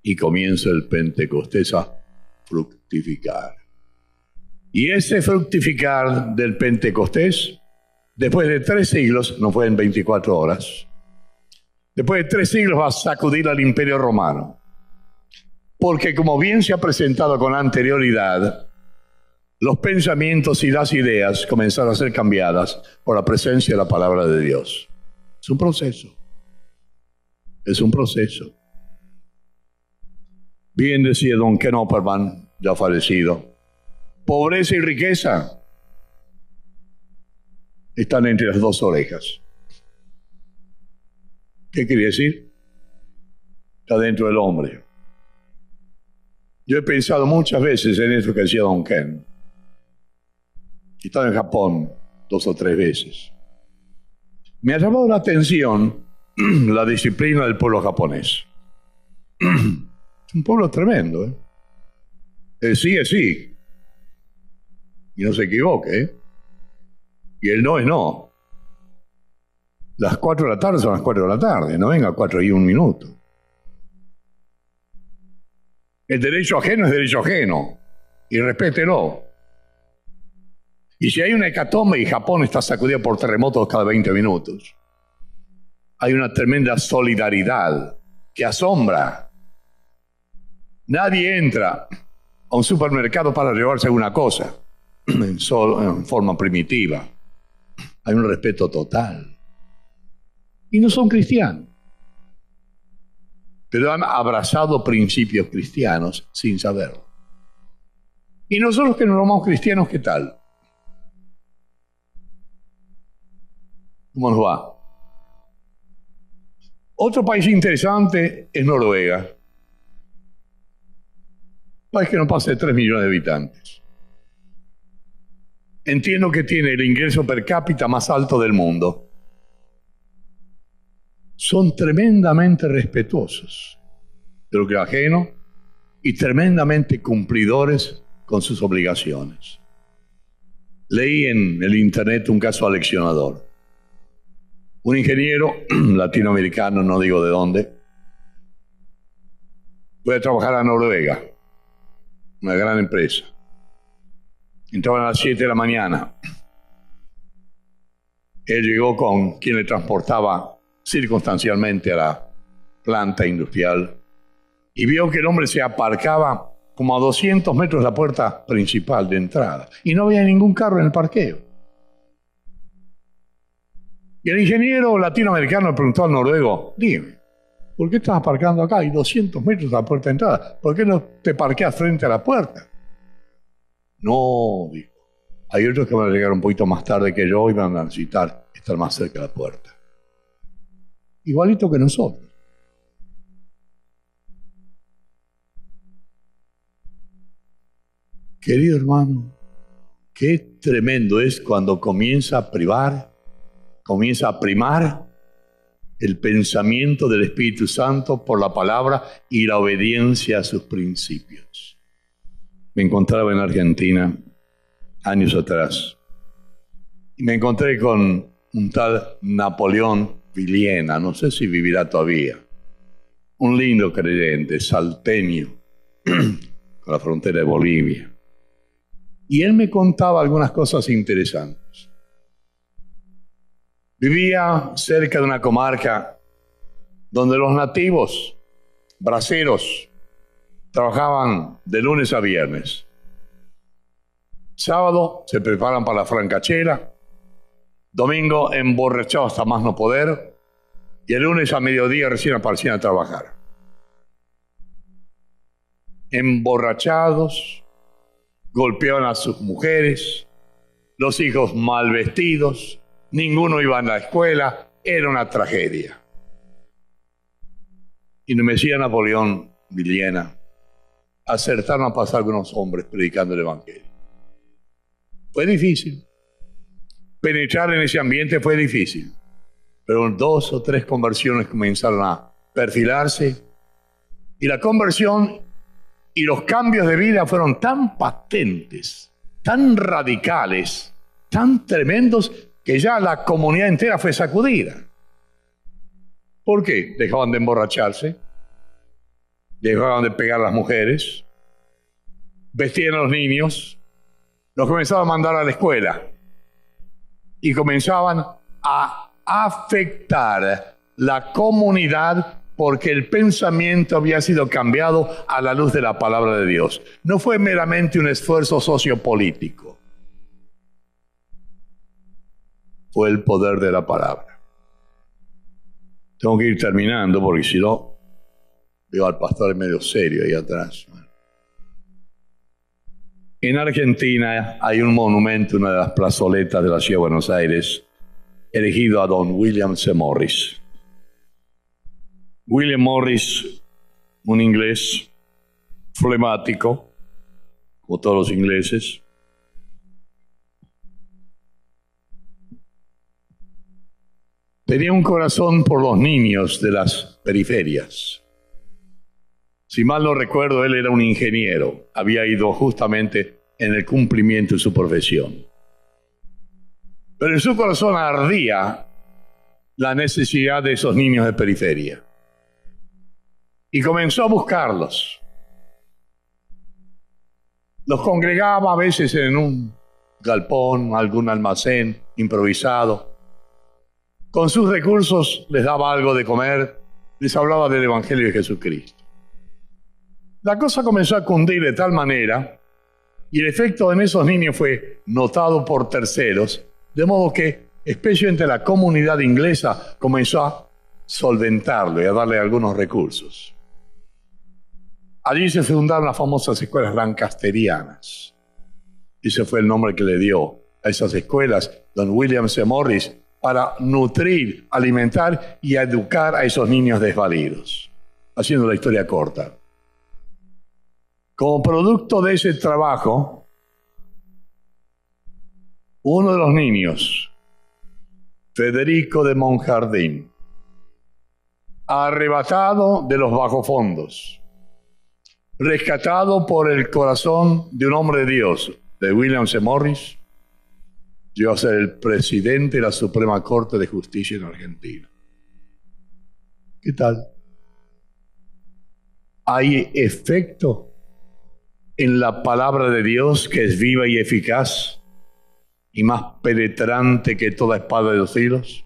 Y comienza el Pentecostés a fructificar. Y ese fructificar del Pentecostés, después de 3 siglos, no fue en 24 horas, después de 3 siglos va a sacudir al Imperio Romano. Porque como bien se ha presentado con anterioridad, los pensamientos y las ideas comenzaron a ser cambiadas por la presencia de la palabra de Dios. Es un proceso. Es un proceso. Bien decía don Ken Opperman, ya fallecido, pobreza y riqueza están entre las dos orejas. ¿Qué quiere decir? Está dentro del hombre. Yo he pensado muchas veces en eso que decía don Ken. He estado en Japón 2 o 3 veces. Me ha llamado la atención la disciplina del pueblo japonés. Es un pueblo tremendo, ¿eh? El sí es sí. Y no se equivoque, ¿eh? Y el no es no. Las 4 de la tarde son las 4 de la tarde, no venga a 4 y 1 minuto. El derecho ajeno es derecho ajeno. Y respételo. Y si hay una hecatombe y Japón está sacudido por terremotos cada 20 minutos, hay una tremenda solidaridad que asombra. Nadie entra a un supermercado para llevarse alguna cosa en forma primitiva. Hay un respeto total. Y no son cristianos, pero han abrazado principios cristianos sin saberlo. Y nosotros que nos llamamos cristianos, ¿qué tal? ¿Cómo nos va? Otro país interesante es Noruega. Un país que no pasa de 3 millones de habitantes. Entiendo que tiene el ingreso per cápita más alto del mundo. Son tremendamente respetuosos de lo que es ajeno y tremendamente cumplidores con sus obligaciones. Leí en el internet un caso aleccionador. Un ingeniero latinoamericano, no digo de dónde, fue a trabajar a Noruega, una gran empresa. Entraban a las 7 de la mañana. Él llegó con quien le transportaba circunstancialmente a la planta industrial y vio que el hombre se aparcaba como a 200 metros de la puerta principal de entrada y no había ningún carro en el parqueo. Y el ingeniero latinoamericano le preguntó al noruego, dime, ¿por qué estás aparcando acá? Hay 200 metros de la puerta de entrada. ¿Por qué no te parqueas frente a la puerta? No, dijo. Hay otros que van a llegar un poquito más tarde que yo y van a necesitar estar más cerca de la puerta. Igualito que nosotros. Querido hermano, qué tremendo es cuando comienza a primar el pensamiento del Espíritu Santo por la palabra y la obediencia a sus principios. Me encontraba en Argentina años atrás y me encontré con un tal Napoleón Villena, no sé si vivirá todavía, un lindo creyente, salteño, con la frontera de Bolivia. Y él me contaba algunas cosas interesantes. Vivía cerca de una comarca donde los nativos, braceros, trabajaban de lunes a viernes. Sábado se preparan para la francachela, domingo emborrachados hasta más no poder, y el lunes a mediodía recién aparecían a trabajar. Emborrachados, golpeaban a sus mujeres, los hijos mal vestidos, ninguno iba a la escuela, era una tragedia. Y me decía Napoleón Villena, acertaron a pasar algunos hombres predicando el Evangelio. Fue difícil. Penetrar en ese ambiente fue difícil. Pero 2 o 3 conversiones comenzaron a perfilarse. Y la conversión y los cambios de vida fueron tan patentes, tan radicales, tan tremendos, que ya la comunidad entera fue sacudida. ¿Por qué? Dejaban de emborracharse, dejaban de pegar a las mujeres, vestían a los niños, los comenzaban a mandar a la escuela y comenzaban a afectar la comunidad porque el pensamiento había sido cambiado a la luz de la palabra de Dios. No fue meramente un esfuerzo sociopolítico. Fue el poder de la palabra. Tengo que ir terminando porque si no, veo al pastor medio serio ahí atrás. En Argentina hay un monumento, una de las plazoletas de la ciudad de Buenos Aires, erigido a don William C. Morris. William Morris, un inglés flemático, como todos los ingleses, tenía un corazón por los niños de las periferias. Si mal no recuerdo, él era un ingeniero. Había ido justamente en el cumplimiento de su profesión. Pero en su corazón ardía la necesidad de esos niños de periferia. Y comenzó a buscarlos. Los congregaba a veces en un galpón, algún almacén improvisado. Con sus recursos les daba algo de comer, les hablaba del Evangelio de Jesucristo. La cosa comenzó a cundir de tal manera, y el efecto en esos niños fue notado por terceros, de modo que, especialmente la comunidad inglesa, comenzó a solventarlo y a darle algunos recursos. Allí se fundaron las famosas escuelas lancasterianas. Ese fue el nombre que le dio a esas escuelas don William C. Morris, para nutrir, alimentar y educar a esos niños desvalidos. Haciendo la historia corta. Como producto de ese trabajo, uno de los niños, Federico de Monjardín, arrebatado de los bajofondos, rescatado por el corazón de un hombre de Dios, de William C. Morris, llegó a ser el presidente de la Suprema Corte de Justicia en Argentina. ¿Qué tal? ¿Hay efecto en la palabra de Dios que es viva y eficaz y más penetrante que toda espada de dos filos?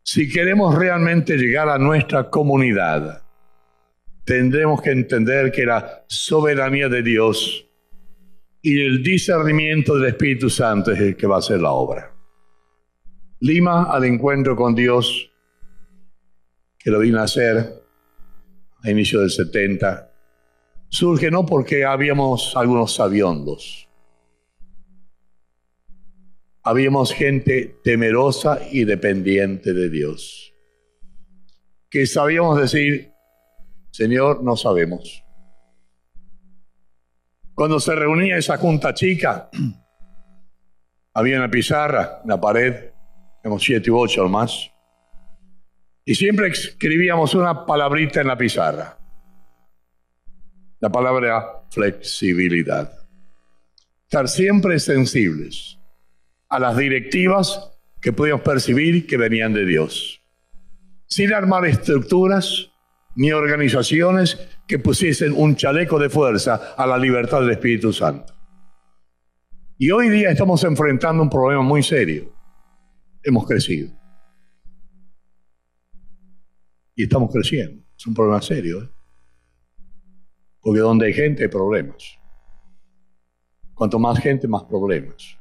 Si queremos realmente llegar a nuestra comunidad, tendremos que entender que la soberanía de Dios y el discernimiento del Espíritu Santo es el que va a hacer la obra. Lima al encuentro con Dios, que lo vino a hacer a inicio del 70, surge no porque habíamos algunos sabiondos. Habíamos gente temerosa y dependiente de Dios, que sabíamos decir, Señor, no sabemos. Cuando se reunía esa junta chica, había una pizarra, una pared, tenemos 7 u 8 o más, y siempre escribíamos una palabrita en la pizarra. La palabra flexibilidad. Estar siempre sensibles a las directivas que podíamos percibir que venían de Dios, sin armar estructuras ni organizaciones que pusiesen un chaleco de fuerza a la libertad del Espíritu Santo. Y hoy día estamos enfrentando un problema muy serio. Hemos crecido. Y estamos creciendo. Es un problema serio, ¿eh? Porque donde hay gente hay problemas. Cuanto más gente, más problemas.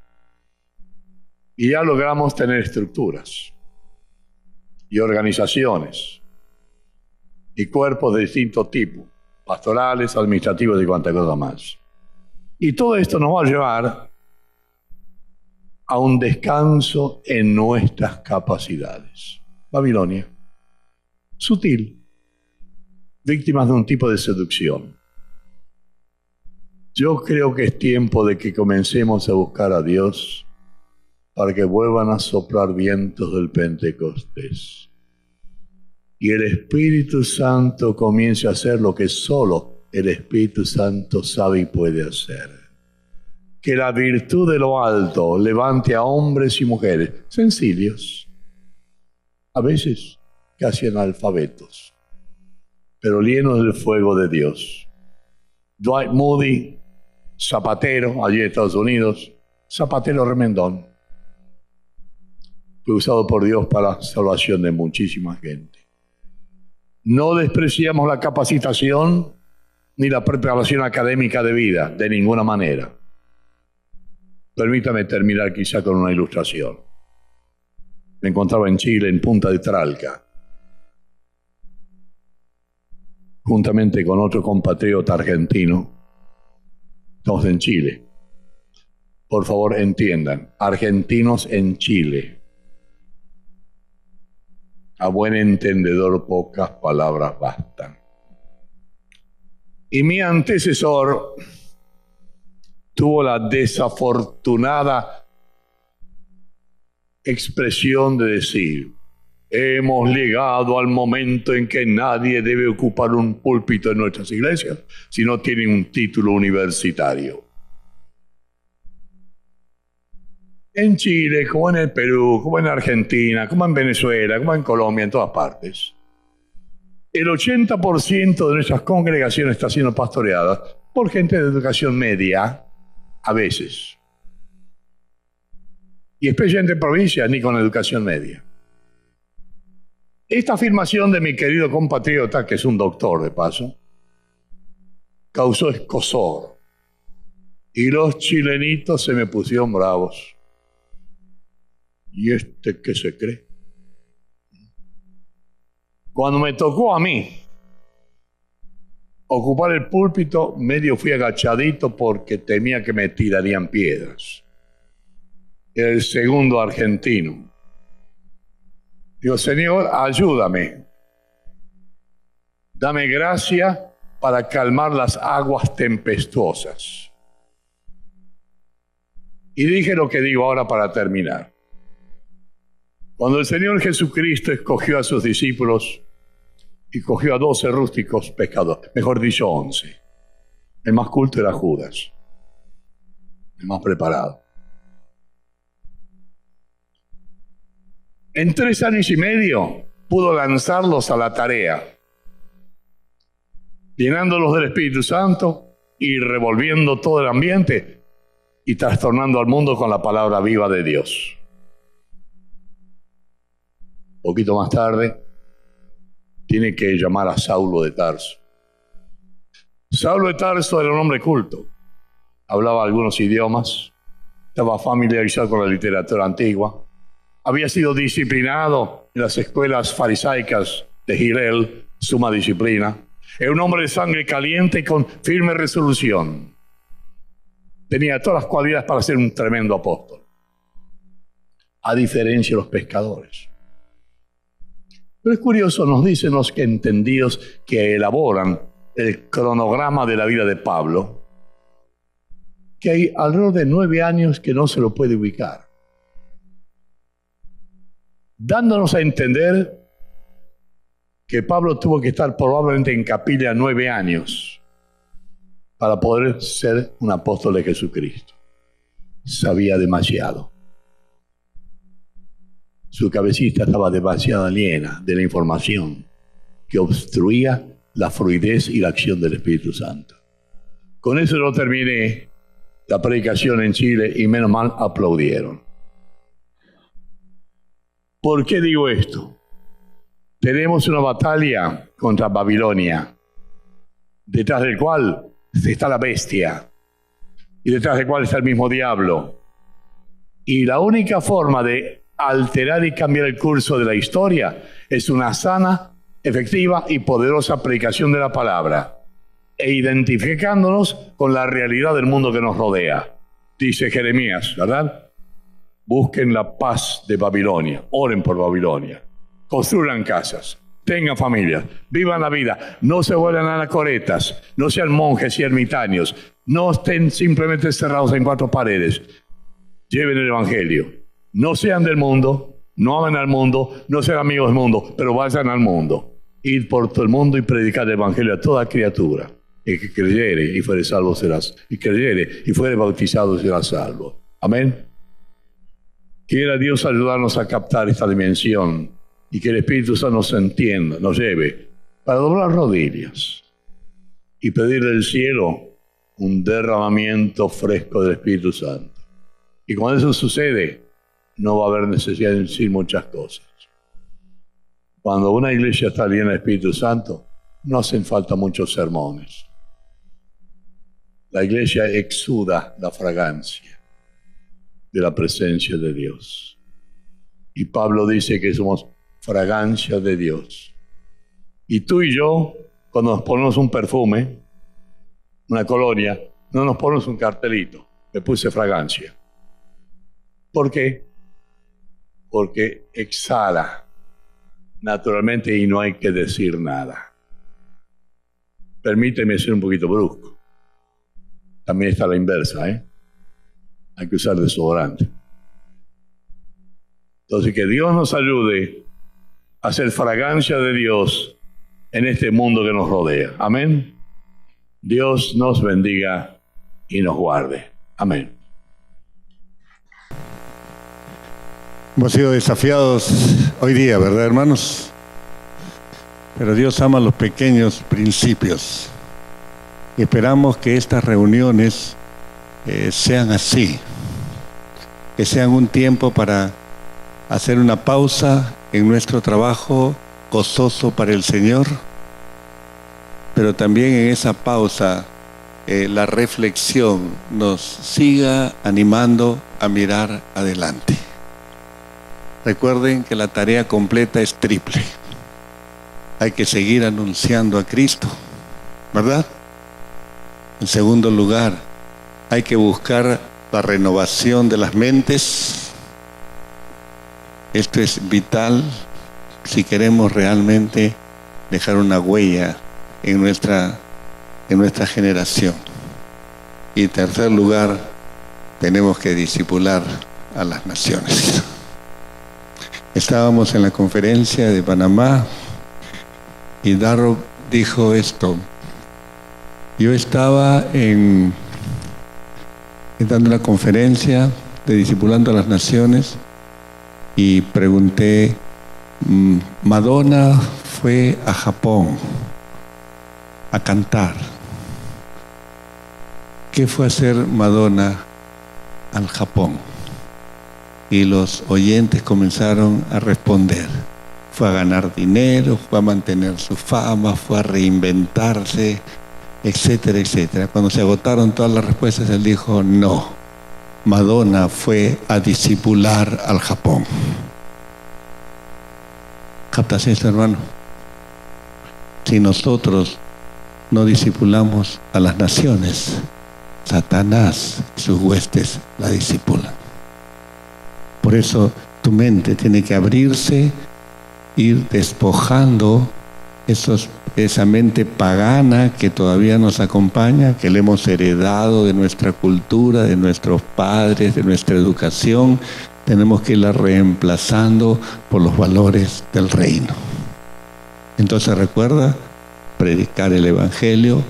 Y ya logramos tener estructuras y organizaciones y cuerpos de distinto tipo, pastorales, administrativos y cuanta cosa más. Y todo esto nos va a llevar a un descanso en nuestras capacidades. Babilonia, sutil, víctimas de un tipo de seducción. Yo creo que es tiempo de que comencemos a buscar a Dios para que vuelvan a soplar vientos del Pentecostés. Y el Espíritu Santo comience a hacer lo que solo el Espíritu Santo sabe y puede hacer. Que la virtud de lo alto levante a hombres y mujeres sencillos, a veces casi analfabetos, pero llenos del fuego de Dios. Dwight Moody, zapatero, allí en Estados Unidos, zapatero remendón, fue usado por Dios para la salvación de muchísima gente. No despreciamos la capacitación ni la preparación académica de vida, de ninguna manera. Permítame terminar quizá con una ilustración. Me encontraba en Chile, en Punta de Tralca, juntamente con otro compatriota argentino. Estamos en Chile. Por favor, entiendan, argentinos en Chile. A buen entendedor, pocas palabras bastan. Y mi antecesor tuvo la desafortunada expresión de decir: hemos llegado al momento en que nadie debe ocupar un púlpito en nuestras iglesias si no tiene un título universitario. En Chile, como en el Perú, como en Argentina, como en Venezuela, como en Colombia, en todas partes, el 80% de nuestras congregaciones está siendo pastoreada por gente de educación media, a veces. Y especialmente en provincias, ni con educación media. Esta afirmación de mi querido compatriota, que es un doctor de paso, causó escozor. Y los chilenitos se me pusieron bravos. ¿Y este qué se cree? Cuando me tocó a mí ocupar el púlpito, medio fui agachadito porque temía que me tirarían piedras. Era el segundo argentino. Digo: Señor, ayúdame. Dame gracia para calmar las aguas tempestuosas. Y dije lo que digo ahora para terminar. Cuando el Señor Jesucristo escogió a sus discípulos y cogió a 12 rústicos pescadores, mejor dicho 11. El más culto era Judas, el más preparado. En 3 años y medio pudo lanzarlos a la tarea, llenándolos del Espíritu Santo y revolviendo todo el ambiente y trastornando al mundo con la palabra viva de Dios. Poquito más tarde, tiene que llamar a Saulo de Tarso. Saulo de Tarso era un hombre culto. Hablaba algunos idiomas, estaba familiarizado con la literatura antigua, había sido disciplinado en las escuelas farisaicas de Hillel, suma disciplina. Era un hombre de sangre caliente y con firme resolución. Tenía todas las cualidades para ser un tremendo apóstol, a diferencia de los pescadores. Pero es curioso, nos dicen los que entendidos que elaboran el cronograma de la vida de Pablo, que hay alrededor de 9 años que no se lo puede ubicar, dándonos a entender que Pablo tuvo que estar probablemente en capilla 9 años para poder ser un apóstol de Jesucristo. Sabía demasiado. Su cabecita estaba demasiado llena de la información que obstruía la fluidez y la acción del Espíritu Santo. Con eso no terminé la predicación en Chile y menos mal aplaudieron. ¿Por qué digo esto? Tenemos una batalla contra Babilonia, detrás del cual está la bestia y detrás del cual está el mismo diablo. Y la única forma de alterar y cambiar el curso de la historia es una sana, efectiva y poderosa predicación de la palabra e identificándonos con la realidad del mundo que nos rodea. Dice Jeremías, ¿verdad? Busquen la paz de Babilonia, oren por Babilonia, construyan casas, tengan familias, vivan la vida, no se vuelvan anacoretas, no sean monjes y ermitaños, no estén simplemente cerrados en 4 paredes, lleven el evangelio. No sean del mundo, no amen al mundo, no sean amigos del mundo, pero vayan al mundo. Ir por todo el mundo y predicar el evangelio a toda criatura. El que creyere y fuere salvo serás. Y creyere y fuere bautizado será salvo. Amén. Quiera Dios ayudarnos a captar esta dimensión y que el Espíritu Santo nos entienda, nos lleve para doblar rodillas y pedir del cielo un derramamiento fresco del Espíritu Santo. Y cuando eso sucede, no va a haber necesidad de decir muchas cosas. Cuando una iglesia está llena del Espíritu Santo, no hacen falta muchos sermones. La iglesia exuda la fragancia de la presencia de Dios. Y Pablo dice que somos fragancia de Dios. Y tú y yo, cuando nos ponemos un perfume, una colonia, no nos ponemos un cartelito, le puse fragancia. ¿Por qué? Porque exhala naturalmente y no hay que decir nada. Permíteme ser un poquito brusco. También está la inversa, ¿eh? Hay que usar desodorante. Entonces, que Dios nos ayude a hacer fragancia de Dios en este mundo que nos rodea. Amén. Dios nos bendiga y nos guarde. Amén. Hemos sido desafiados hoy día, ¿verdad, hermanos? Pero Dios ama los pequeños principios. Y esperamos que estas reuniones sean así, que sean un tiempo para hacer una pausa en nuestro trabajo gozoso para el Señor, pero también en esa pausa la reflexión nos siga animando a mirar adelante. Recuerden que la tarea completa es triple. Hay que seguir anunciando a Cristo, ¿verdad? En segundo lugar, hay que buscar la renovación de las mentes. Esto es vital si queremos realmente dejar una huella en nuestra generación. Y en tercer lugar, tenemos que discipular a las naciones. Estábamos en la conferencia de Panamá y Darrow dijo esto. Yo estaba dando una conferencia de Discipulando a las Naciones y pregunté, Madonna fue a Japón a cantar. ¿Qué fue a hacer Madonna al Japón? Y los oyentes comenzaron a responder. Fue a ganar dinero, fue a mantener su fama, fue a reinventarse, etcétera, etcétera. Cuando se agotaron todas las respuestas, él dijo, no, Madonna fue a discipular al Japón. ¿Captas esto, hermano? Si nosotros no discipulamos a las naciones, Satanás y sus huestes la discipulan. Por eso tu mente tiene que abrirse, ir despojando esa mente pagana que todavía nos acompaña, que le hemos heredado de nuestra cultura, de nuestros padres, de nuestra educación. Tenemos que irla reemplazando por los valores del reino. Entonces recuerda, predicar el Evangelio,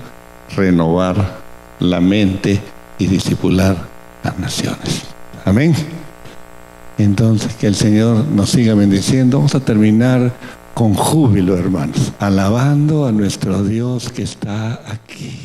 renovar la mente y discipular las naciones. Amén. Entonces, que el Señor nos siga bendiciendo. Vamos a terminar con júbilo, hermanos, alabando a nuestro Dios que está aquí.